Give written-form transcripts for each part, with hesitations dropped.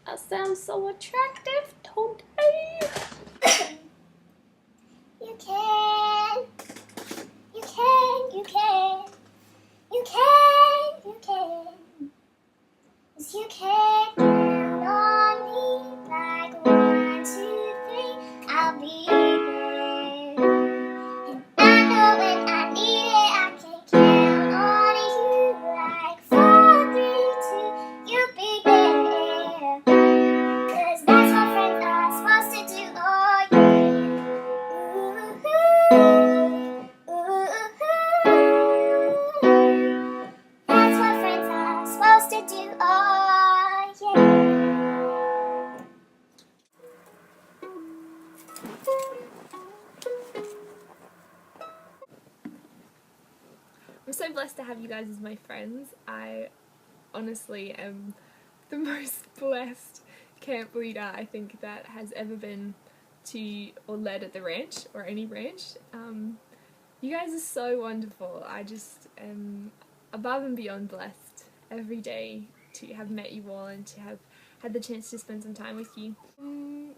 I sound so attractive today. You can, you can, you can, you can, you can. Yes, you can count on me like 1, 2, 3. I'll be there. And I know when I need it, I can count on you like 4, 3, 2. You'll be there. 'Cause that's what friends are supposed to do. Oh yeah. Ooh, ooh, ooh. That's what friends are supposed to do. Oh yeah. I'm so blessed to have you guys as my friends. I honestly am the most blessed camp leader I think that has ever been to or led at the ranch or any ranch. You guys are so wonderful. I just am above and beyond blessed every day to have met you all and to have had the chance to spend some time with you.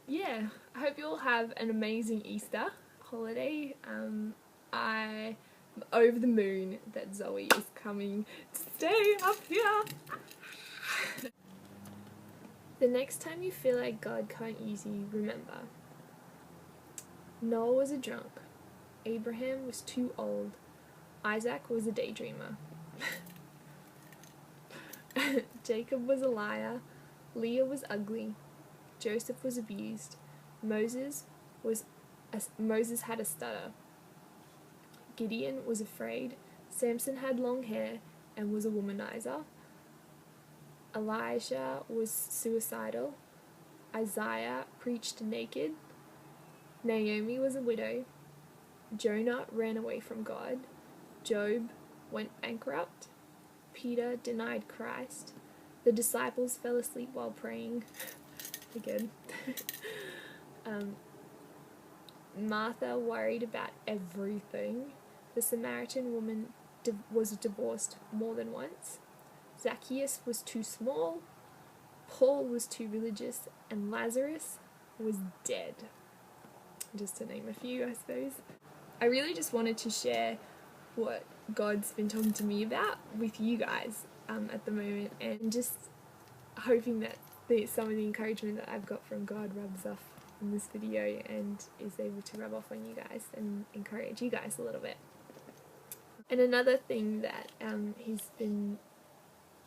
Yeah, I hope you all have an amazing Easter holiday. I am over the moon that Zoe is coming to stay up here. The next time you feel like God can't use you, remember, Noah was a drunk, Abraham was too old, Isaac was a daydreamer, Jacob was a liar, Leah was ugly, Joseph was abused, Moses had a stutter, Gideon was afraid, Samson had long hair and was a womanizer, Elijah was suicidal, Isaiah preached naked, Naomi was a widow, Jonah ran away from God, Job went bankrupt, Peter denied Christ, the disciples fell asleep while praying, again, Martha worried about everything, the Samaritan woman was divorced more than once, Zacchaeus was too small, Paul was too religious, and Lazarus was dead. Just to name a few, I suppose. I really just wanted to share what God's been talking to me about with you guys at the moment, and just hoping that some of the encouragement that I've got from God rubs off in this video and is able to rub off on you guys and encourage you guys a little bit. And another thing that he's been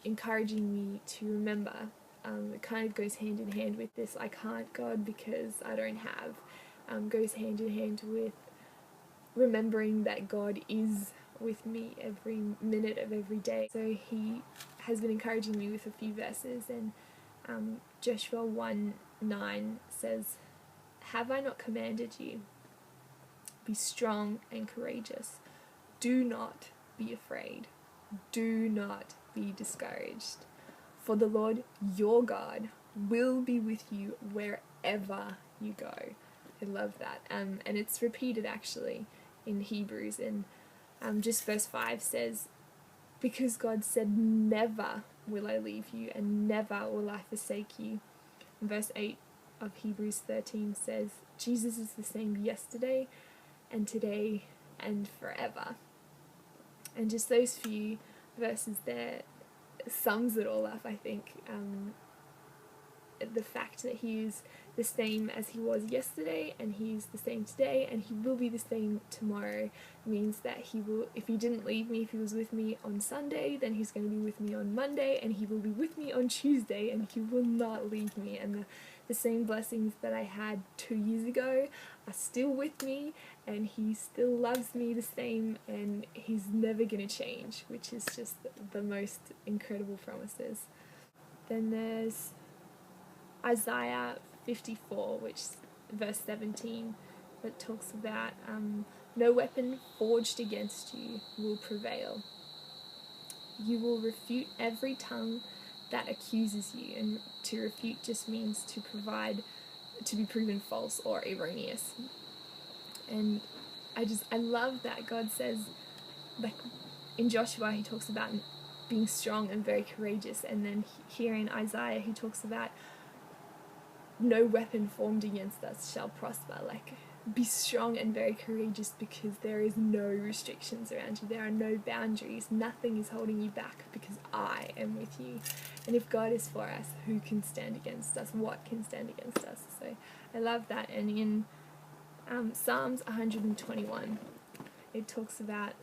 encouraging me to remember, it kind of goes hand in hand with this I can't God because I don't have, goes hand in hand with remembering that God is with me every minute of every day. So he has been encouraging me with a few verses, and Joshua 1:9 says, "Have I not commanded you? Be strong and courageous. Do not be afraid. Do not be discouraged. For the Lord your God will be with you wherever you go." I love that. And it's repeated actually in Hebrews, and just verse 5 says, "Because God said, never will I leave you and never will I forsake you." And verse 8 of Hebrews 13 says, "Jesus is the same yesterday and today and forever." And just those few verses there sums it all up, I think. The fact that he is the same as he was yesterday, and he's the same today, and he will be the same tomorrow, means that he will, if he didn't leave me, if he was with me on Sunday, then he's going to be with me on Monday, and he will be with me on Tuesday, and he will not leave me. And the same blessings that I had 2 years ago are still with me, and he still loves me the same, and he's never going to change, which is just the most incredible promises. Then there's Isaiah 54, which verse 17, that talks about no weapon forged against you will prevail. You will refute every tongue that accuses you, and to refute just means to be proven false or erroneous. And I love that God says, like in Joshua he talks about being strong and very courageous, and then here in Isaiah he talks about no weapon formed against us shall prosper. Like, be strong and very courageous, because there is no restrictions around you. There are no boundaries. Nothing is holding you back, because I am with you. And if God is for us, who can stand against us? What can stand against us? So I love that. And in Psalms 121, it talks about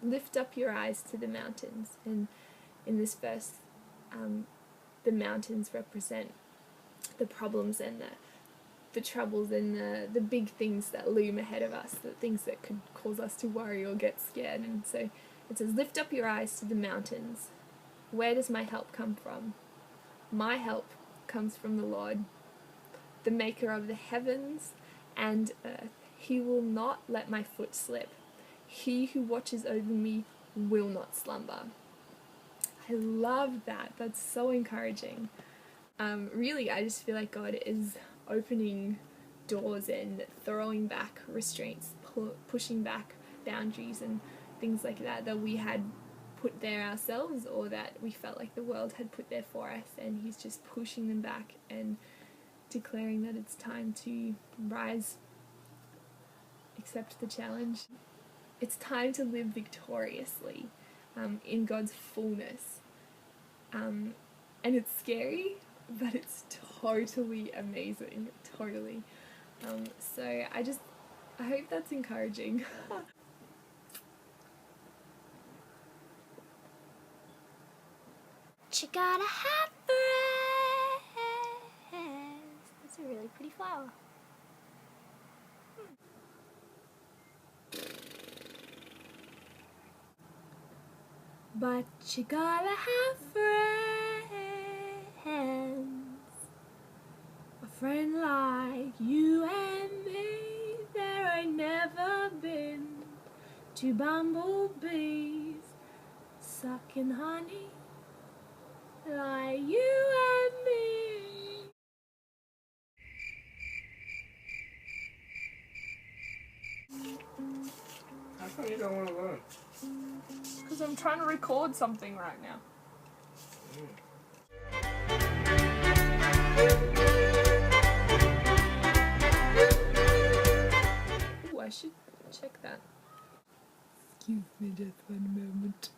lift up your eyes to the mountains. And in this verse, the mountains represent the problems and the troubles and the big things that loom ahead of us, the things that could cause us to worry or get scared. And so it says, lift up your eyes to the mountains. Where does my help come from? My help comes from the Lord, the maker of the heavens and earth. He will not let my foot slip. He who watches over me will not slumber. I love that. That's so encouraging. Really, I just feel like God is opening doors and throwing back restraints, pushing back boundaries and things like that we had put there ourselves, or that we felt like the world had put there for us, and He's just pushing them back and declaring that it's time to rise, accept the challenge. It's time to live victoriously in God's fullness. And it's scary, but it's totally amazing, totally. So I hope that's encouraging. You gotta have friends. That's a really pretty flower. But you gotta have friends. A friend like you and me. There ain't never been two bumblebees sucking honey like you and me. How come you don't want to learn? Because I'm trying to record something right now. Ooh, I should check that. Excuse me just one moment.